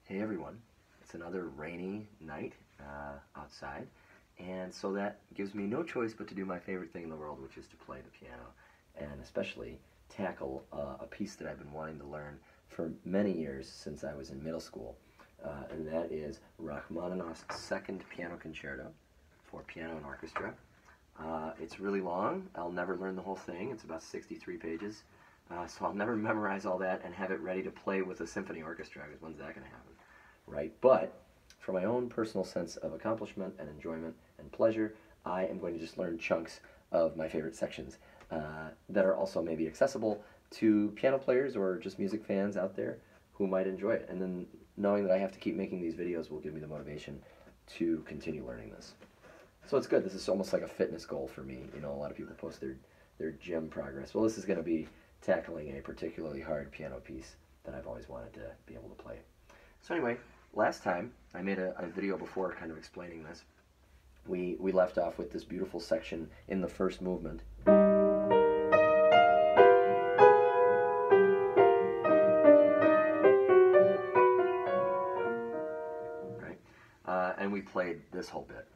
Hey everyone, it's another rainy night outside, and so that gives me no choice but to do my favorite thing in the world, which is to play the piano, and especially tackle a piece that I've been wanting to learn for many years since I was in middle school, and that is Rachmaninoff's Second Piano Concerto for piano and orchestra. It's really long. I'll never learn the whole thing. It's about 63 pages, so I'll never memorize all that and have it ready to play with a symphony orchestra, because when's that going to happen? Right? But for my own personal sense of accomplishment and enjoyment and pleasure, I am going to just learn chunks of my favorite sections that are also maybe accessible to piano players or just music fans out there who might enjoy it. And then knowing that I have to keep making these videos will give me the motivation to continue learning this. So it's good. This is almost like a fitness goal for me. You know, a lot of people post their gym progress. Well, this is going to be tackling a particularly hard piano piece that I've always wanted to be able to play. So anyway, last time I made a video before kind of explaining this. We left off with this beautiful section in the first movement. Right? And we played this whole bit.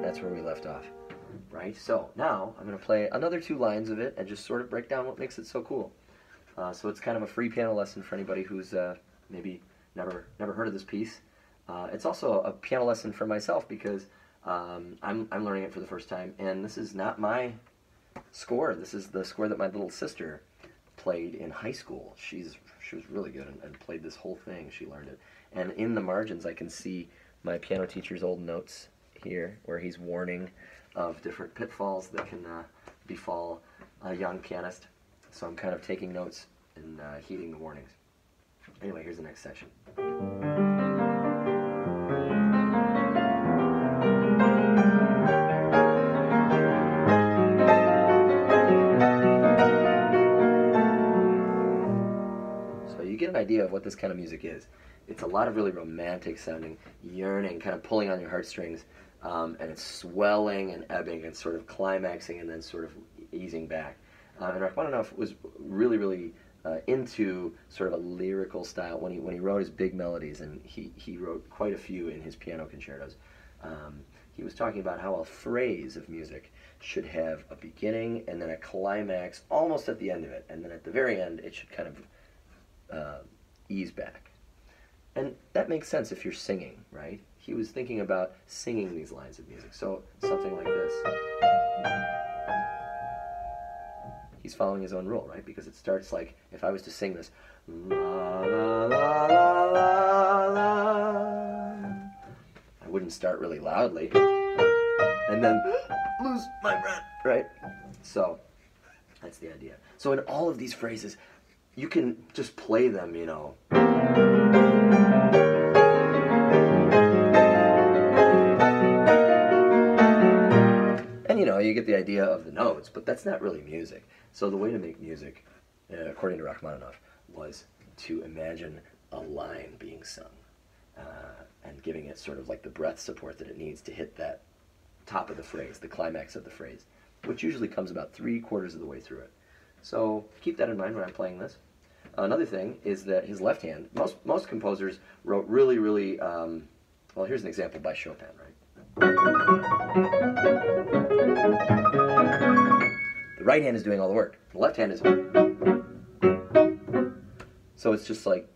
That's where we left off, right? So now I'm going to play another 2 lines of it and just sort of break down what makes it so cool. So it's kind of a free piano lesson for anybody who's maybe never heard of this piece. It's also a piano lesson for myself because I'm learning it for the first time, and this is not my score. This is the score that my little sister played in high school. She was really good and played this whole thing. She learned it, and in the margins I can see my piano teacher's old notes here, where he's warning of different pitfalls that can befall a young pianist. So I'm kind of taking notes and heeding the warnings. Anyway, here's the next section. So you get an idea of what this kind of music is. It's a lot of really romantic sounding, yearning, kind of pulling on your heartstrings, and it's swelling and ebbing and sort of climaxing and then sort of easing back. And Rachmaninoff was really into sort of a lyrical style when he wrote his big melodies, and he wrote quite a few in his piano concertos. He was talking about how a phrase of music should have a beginning and then a climax almost at the end of it, and then at the very end it should kind of ease back. And that makes sense if you're singing, right? He was thinking about singing these lines of music. So something like this. He's following his own rule, right? Because it starts like, if I was to sing this, la la la la la la, I wouldn't start really loudly and then lose my breath, right? So that's the idea. So in all of these phrases, you can just play them, you know. And you know, you get the idea of the notes, but that's not really music. So the way to make music, according to Rachmaninoff, was to imagine a line being sung and giving it sort of like the breath support that it needs to hit that top of the phrase, the climax of the phrase, which usually comes about 3/4 of the way through it. So keep that in mind when I'm playing this. Another thing is that his left hand, most composers wrote really, well, here's an example by Chopin, right? The right hand is doing all the work. The left hand is... So it's just like,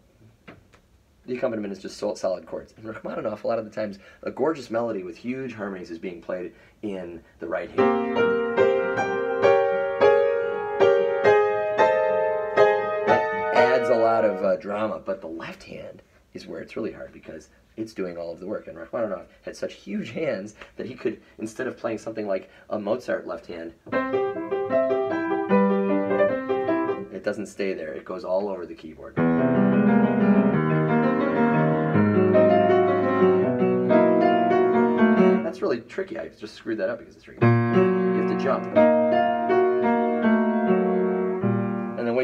the accompaniment is just solid chords. In Rachmaninoff, a lot of the times, a gorgeous melody with huge harmonies is being played in the right hand. It adds a lot of drama, but the left hand is where it's really hard because it's doing all of the work. And Rachmaninoff had such huge hands that he could, instead of playing something like a Mozart left hand, it doesn't stay there. It goes all over the keyboard. That's really tricky. I just screwed that up because it's tricky. You have to jump.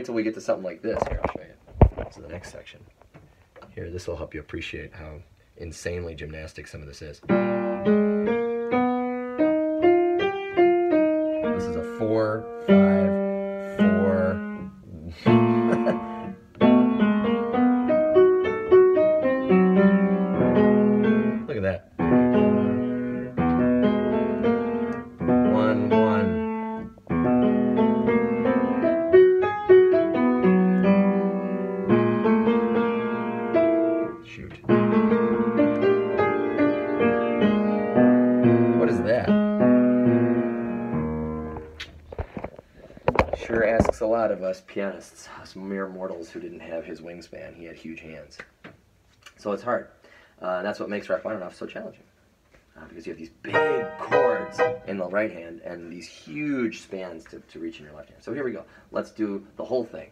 wait till we get to something like this. Here, I'll show you. This is the next section. Here, this will help you appreciate how insanely gymnastic some of this is. This is a 4, 5, 4. Look at that. 1, 1. Shoot. What is that? Sure asks a lot of us pianists, us mere mortals who didn't have his wingspan. He had huge hands. So it's hard. That's what makes Rachmaninoff so challenging. Because you have these big chords in the right hand and these huge spans to reach in your left hand. So here we go. Let's do the whole thing.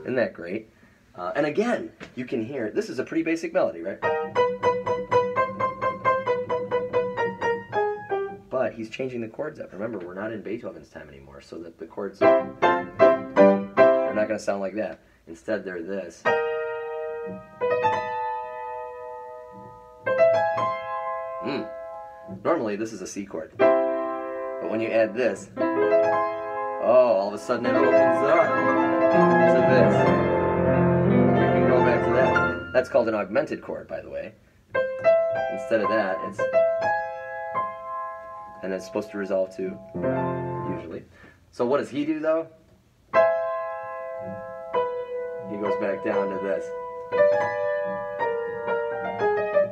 Isn't that great? And again, you can hear, this is a pretty basic melody, right? But he's changing the chords up. Remember, we're not in Beethoven's time anymore, so that the chords are not going to sound like that. Instead, they're this. Normally, this is a C chord. But when you add this, oh, all of a sudden it opens up to this. We can go back to that. That's called an augmented chord, by the way. Instead of that, it's... And it's supposed to resolve to, usually. So what does he do, though? He goes back down to this.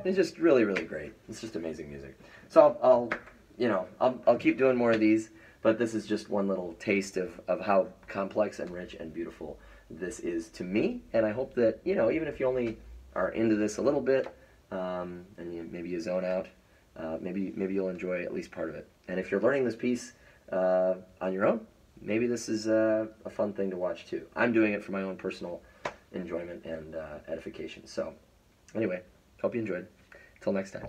It's just really, really great. It's just amazing music. So I'll keep doing more of these, but this is just one little taste of how complex and rich and beautiful this is to me. And I hope that, even if you only are into this a little bit, and maybe you zone out, maybe you'll enjoy at least part of it. And if you're learning this piece on your own, maybe this is a fun thing to watch too. I'm doing it for my own personal enjoyment and edification. So anyway, hope you enjoyed. Till next time.